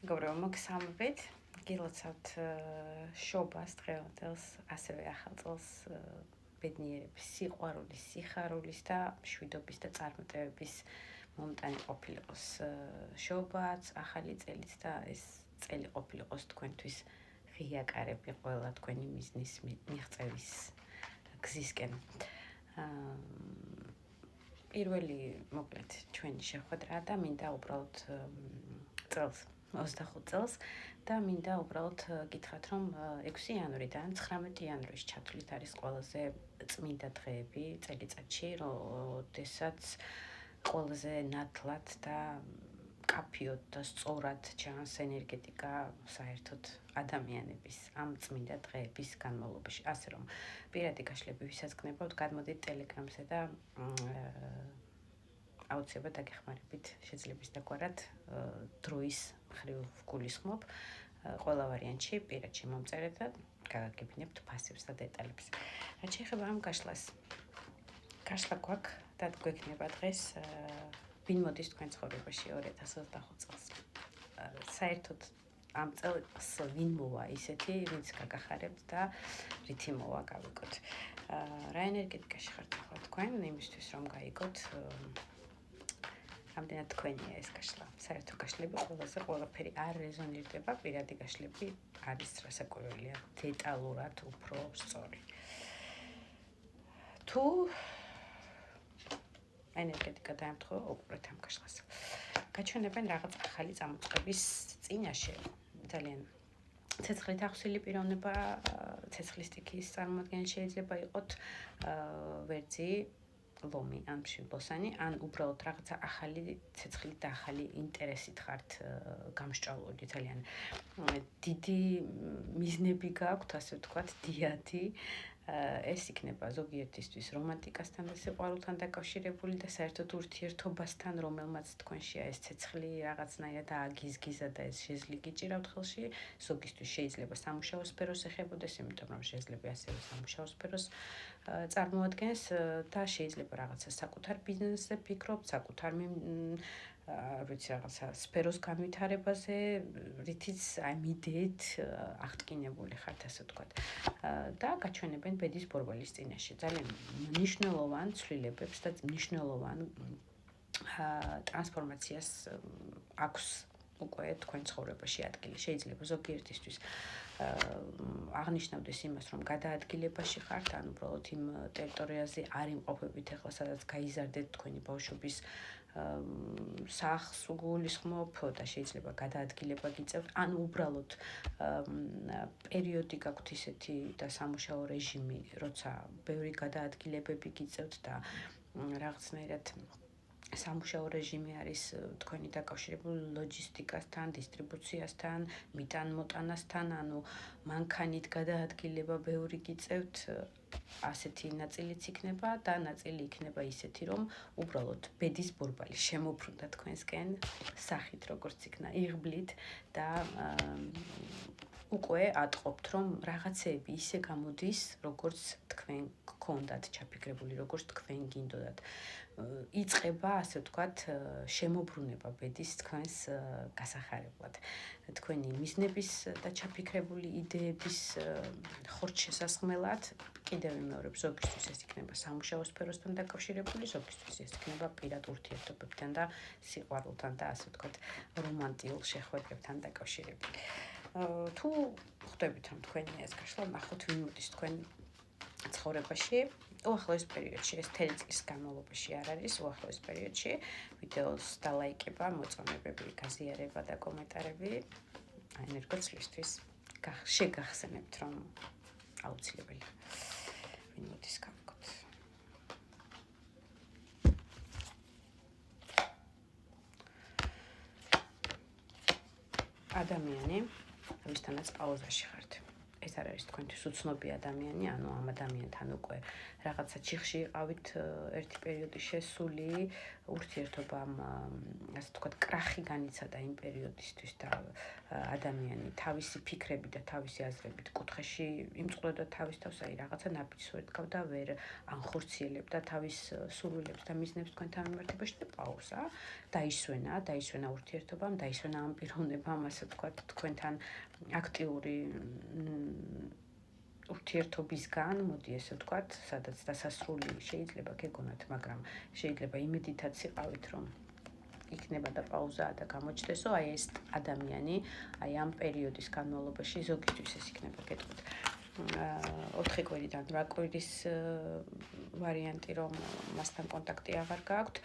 მეგობრებო, მოგესალმებით. გილოცავთ შობას დღევანდელს, ასევე ახალ წელს ბედნიერების, სიყვარულის, სიხარულის და მშვიდობის და წარმატებების მომტანი ყოფილიყოს შობაც, ახალი წელიც და ეს წელი ყოფილიყოს თქვენთვის ღიაკარები ყველა თქვენი მიზნის მიღწევის გზისკენ. პირველი მოკლედ ჩვენი შეხვედრა და მინდა უბრალოდ წელს 25 წელს და მინდა უბრალოდ გითხრათ რომ 6 იანვრიდან 19 იანვრის ჩათვლით არის ყველაზე წმინდა დღეები წელიწადში, როდესაც ყველაზე ნათლად და კაფიოდ და სწორად ჩანს ენერგეტიკა საერთოდ ადამიანების ამ წმინდა დღეების განმავლობაში. ასე რომ პირადი გაშლები ვისაც გნებავთ, გადმოდით ტელეგრამზე და აუცილებლად დაგეხმარებით შეძლებლის დაგვარად დროის მხრივ ვგულისხმობ ყველა ვარიანტში პირადში მომწერეთ და გაგაგებინებთ ფასებს და დეტალებს. რაც შეეხება ამ გაშლას, გაშლა გვაქვს და გვექნება დღეს ვინ მოდის თქვენ ცხოვრებაში 2025 წელს. საერთოდ ამ წელს ვინ მოვა ისეთი, ვინც გაგახარებთ და რითი მოვა გავიკოთ. რა ენერგეტიკაში ხართ ახლა თქვენ იმისთვის რომ გაიგოთ ამდენად თქვენია ეს გაშლა. საერთო გაშლები ყველაფერი არ რეზონირდება, პირადი გაშლები არის რასაკვირველია, დეტალურად უფრო სწორი. თუ ენერგეტიკა დაემთხვა უყურეთ ამ გაშლას. გაჩვენებენ რაღაც ახალი წამოწყების წინაშე, ძალიან ცეცხლით ახსილი პიროვნება, ცეცხლის სტიქის წარმოადგენელი შეიძლება იყოთ ვერძი, ლომი ან მშვილდოსანი, ან უბრალოდ რაღაცა ახალი ცეცხლით და ახალი ინტერესით ხართ გამსჭვალული, ძალიან დიდი მიზნები გაქვთ, ასე ვთქვათ, დიადი. ეს იქნება ზოგიერთისთვის რომანტიკასთან და სიყვარულთან დაკავშირებული და საერთოდ ურთიერთობასთან, რომელმაც თქვენშია ეს ცეცხლი რაღაცნაირად ააგიზგიზა და ეს შეძლი გიჭირავთ ხელში. ზოგისთვის შეიძლება სამუშაო სფეროს ეხებოდეს, იმიტომ რომ შეიძლება ასევე სამუშაო სფეროს წარმოადგენს და შეიძლება რაღაცა საკუთარ ბიზნესზე ფიქრობთ, საკუთარ რაღაცა სფეროს განვითარებაზე, რითიც მიდეით აღტკინებული ხართ, ასე ვთქვათ. და გაჩვენებენ ბედის ბორბალის წინაშე. ძალიან მნიშვნელოვან ცვლილებებს და მნიშვნელოვან ტრანსფორმაციას აქვს უკვე თქვენ ცხოვრებაში ადგილი. შეიძლება ზოგიერთისთვის აღნიშნავდეს იმას, რომ გადაადგილებაში ხართ, ან უბრალოდ იმ ტერიტორიაზე არ იმყოფებით ახლა, სადაც გაიზარდეთ თქვენი ბავშვობის სახლს უგულისხმობ და შეიძლება გადაადგილება გიწევთ, ან უბრალოდ პერიოდი გაქვთ ისეთი და სამუშაო რეჟიმი, როცა ბევრი გადაადგილებები გიწევთ და რაღაცნაირად სამუშაო რეჟიმი არის თქვენი დაკავშირებული ლოჯისტიკასთან, დისტრიბუციასთან, მიტან-მოტანასთან, ანუ მანქანით გადაადგილება ბევრი გიწევთ, ასეთი ნაწილიც იქნება და ნაწილი იქნება ისეთი, რომ უბრალოდ ბედის ბორბალი შემოbrunდა თქვენსკენ სახით, როგორც იქნა, იღბლით და უკვე ატყობთ, რომ რაღაცეები ისე გამოდის, როგორც თქვენ გქონდათ ჩაფიქრებული, როგორც თქვენ გინდოდათ. იწყება, ასე ვთქვათ, შემოbrunება ბედის თქვენს გასახარებლად. თქვენი მიზნების და ჩაფიქრებული იდეების ხორცშესასხმელად, კიდევ ვიმეორებ, ზოგისთვის ეს იქნება სამუშაო სფეროსთან დაკავშირებული, ზოგისთვის ეს იქნება პირად ურთიერთობებთან და სიყვარულთან და ასე ვთქვათ, რომანტიულ შეხვედრებთან დაკავშირებული. თუ ხვდებით, რომ თქვენია ეს გაშლა, ნახოთ ვინ მოდის თქვენ ცხოვრებაში. უახლოეს პერიოდში, ეს 10 წლის განმავლობაში არ არის, უახლოეს პერიოდში ვიდეოს დალაიკება, მოწონებები, გაზიარება და კომენტარები ენერგოცვლისთვის შეგახსენებთ, რომ აუცილებელია. ვინ მოდის გავიგოთ. ადამიანი, ვისთანაც პაუზაში ხართ. ეს არ არის თქვენთვის უცნობი ადამიანი, ანუ ამ ადამიანთან უკვე რაღაცა ჩიხში იყავით ერთი პერიოდი შესული, ურთიერთობამ ასე ვთქვათ, კრახი განიცადა იმ პერიოდისთვის და ადამიანი თავისი ფიქრები და თავისი აზრებით კუთხეში იმწყდოდა თავის თავს, აი რაღაცა ნაბიჯს ვერ დგავდა, ვერ ანხორციელებდა თავის სურვილებს და მიზნებს თქვენთან მიმართებაში და პაუზა, დაისვენა ურთიერთობამ, დაისვენა ამ პიროვნებამ, ასე ვთქვათ, თქვენთან აქტიური ურთიერთობისგან, მოდი ესე ვთქვათ, სადაც დასასრული შეიძლება გეგონათ, მაგრამ შეიძლება იმედითაც იყავით, რომ იქნება და პაუზაა და გამოჩნდესო, აი ეს ადამიანი, აი ამ პერიოდის განმავლობაში ზოგისთვის ეს იქნება გეტყვით. 4 კვირიდან 8 კვირის ვარიანტი, რომ მასთან კონტაქტი აღარ გააქვთ,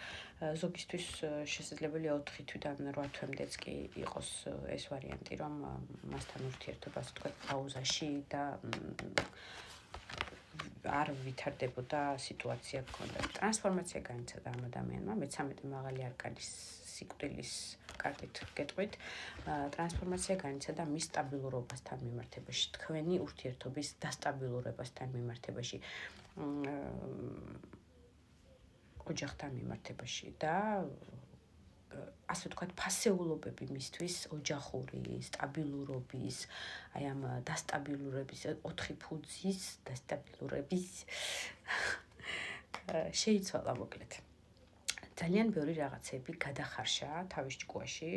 ზოგისთვის შესაძლებელია 4 თვიდან 8 თვემდეც კი იყოს ეს ვარიანტი, რომ მასთან ურთიერთობა, ასე ვთქვათ, პაუზაში და არ ვითარდებოდა სიტუაცია გქონდა. ტრანსფორმაცია განიცადა ამ ადამიანმა, მე-13 მაღალი არკანის სიკვდილის კარტით გეტყვით. ტრანსფორმაცია განიცადა მის სტაბილურობასთან მიმართებაში, თქვენი ურთიერთობის დასტაბილურებასთან მიმართებაში, ოჯახთან მიმართებაში და ასე ვთქვათ, ფასეულობები მისთვის ოჯახური სტაბილურობის, აი ამ დასტაბილურების 4 ფუძის დასტაბილურების შეიცვალა მოკლედ. ძალიან ბევრი რაღაცები გადახარშა თავის ჭკუაში,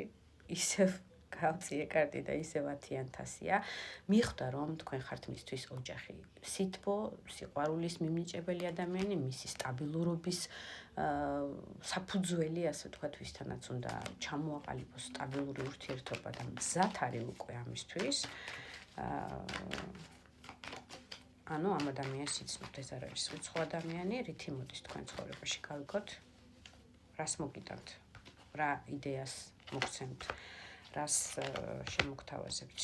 ისევ გავწიე კარტი და ისევ 10,000-ია. მიხვდა, რომ თქვენ ხართ მისთვის ოჯახი, სითბო, სიყვარულის მიმნიჭებელი ადამიანი, მისი სტაბილურობის საფუძველი, ასე ვთქვათ, ვისთანაც უნდა ჩამოაყალიბოს სტაბილური ურთიერთობა და მზად არის უკვე ამისთვის. ანუ ამ ადამიანს იცნობთ, ეს არ არის უცხო ადამიანი, რითი მოდის თქვენ ცხოვრებაში გავიგოთ, რას მოგიტანთ, რა იდეას მოგცემთ, რას შემოგთავაზებთ,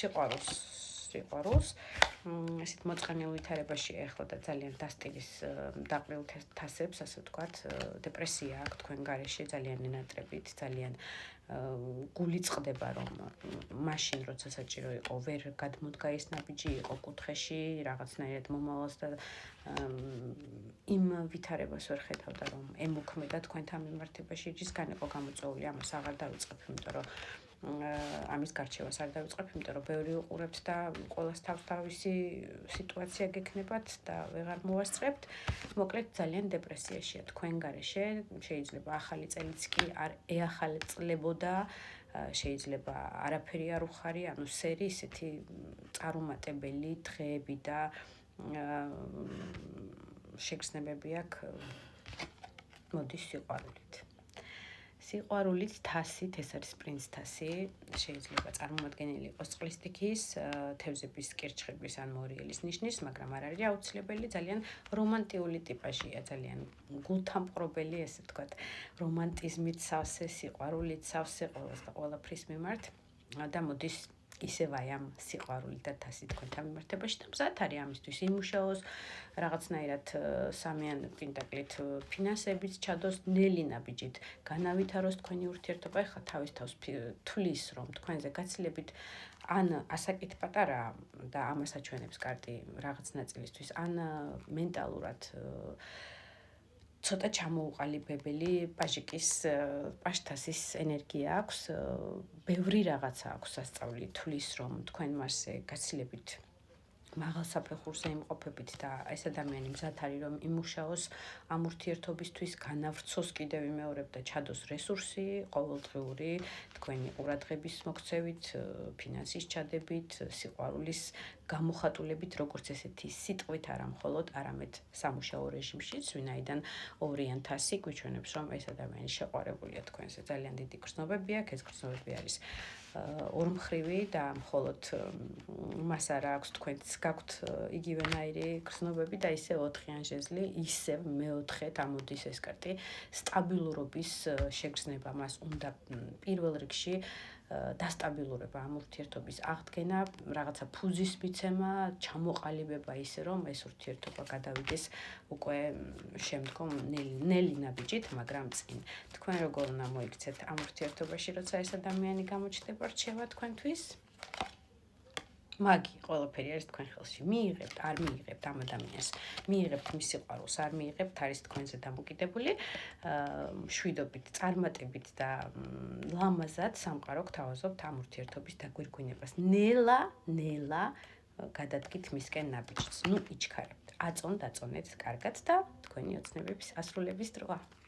სიყვარულს, ესეთ მოწყენილ ვითარებაში ეხლა და ძალიან დასტირის დაყრილ თასებს, ასე ვთქვათ, დეპრესია აქვს თქვენ გარეშე ძალიან ენატრებით, ძალიან გული წყდება, რომ მაშინ როცა საჭირო იყო, ვერ გადმოდგა ეს ნაბიჯი, იყო კუთხეში, რაღაცნაირად მომავალს და იმ ვითარებას ვერ ხედავდა, რომ ემუქმედა თქვენთან მიმართებაში, რისგან იყო გამოწვეული, ამას აღარ დავიწყებ, იმიტომ რომ ამის გარჩევას არ დავიწყებ, იმიტომ რომ ბევრი უყურებთ და ყოველს თავისი სიტუაცია გექნებათ და ვეღარ მოვასწრებთ. მოკლედ ძალიან დეპრესიაშია თქვენ გარეშე, შეიძლება ახალი წელიც კი არ ეახალწლებოდა, შეიძლება არაფერი არ უხარი, ანუ სერი ისეთი წარუმატებელი დღეები და შეგრძნებები აქვს მოდის სიყვარულით. სიყვარულით თასით, ეს არის პრინც თასი, შეიძლება წარმომადგენელი იყოს წყლის სტიქის, თევზების, კირჩხების ან მორიელის ნიშნის, მაგრამ არ არის აუცილებელი, ძალიან რომანტიული ტიპაჟია, ძალიან გულთამყრობელი, ესე ვთქვათ, რომანტიზმით სავსე, სიყვარულით სავსე, ყოველს და ყველაფრის მიმართ და მოდის ისევ აი ამ სიყვარულით და თასით თქვენთან მიმართებაში და მზად არის ამისთვის იმუშაოს, რაღაცნაირად სამიან პენტაკლით ფინანსებიც ჩადოს, ნელი ნაბიჯით განავითაროს თქვენი ურთიერთობა. ეხლა თავის თავს თulis, რომ თქვენზე გაცილებით ან ასაკით პატარა და ამას აჩვენებს კარტი რაღაც ნაწილისთვის, ან მენტალურად ცოტა ჩამოუყალიბებელი პაშტასის ენერგია აქვს, ბევრი რაღაცა აქვს სასწავლი, თulis, რომ თქვენ მასზე გაცილებით მაღალ საფეხურზე იმყოფებით და ეს ადამიანი მზად არის, რომ იმუშაოს ამ ურთიერთობისთვის, განავრცოს კიდევ იმეორებ და ჩადოს რესურსი, ყოველდღიური თქვენი ყურადღების მოქცევით, ფინანსის ჩადებით, სიყვარულის გამოხატულებით, როგორც ესეთი სიტყვით არა მხოლოდ, არამედ სამუშაო რეჟიმშიც, ვინაიდან ორიან თასი გვიჩვენებს, რომ ეს ადამიანი შეყვარებულია თქვენზე. ძალიან დიდი გრძნობები აქვს, ეს გრძნობები არის ორმხრივი და მხოლოდ მას არა აქვს თქვენც გაქვთ იგივენაირი გრძნობები და ისე 4-იან ჟეზლი, ისევ მეოთხედ ამოდის ეს კარტი სტაბილურობის შეგრძნება, მას უნდა პირველ რიგში დასტაბილურება ამ ურთიერთობის აღდგენა, რაღაცა ფუძის მიცემა, ჩამოყალიბება ისე, რომ ეს ურთიერთობა გადავიდეს უკვე შემდგომ ნელი ნაბიჯით, მაგრამ წინ. თქვენ როგორ უნდა მოიქცეთ ამ ურთიერთობაში, როცა ეს ადამიანი გამოჩნდება რჩევა თქვენთვის? მაგი ყველაფერი არის თქვენ ხელში. მიიღებთ, არ მიიღებთ ამ ადამიანს. მიიღებთ მის სიყვარულს, არ მიიღებთ, არის თქვენზე დამოკიდებული. მშვიდობით, წარმატებით და ლამაზად სამყარო გთავაზობთ ამ ურთიერთობის დაგვირგვინებას. ნელა გადადგით მისკენ ნაბიჯს. ნუ იჩქარებთ. აწონ-დაწონეთ კარგად და თქვენი ოცნებების ასრულების დროა.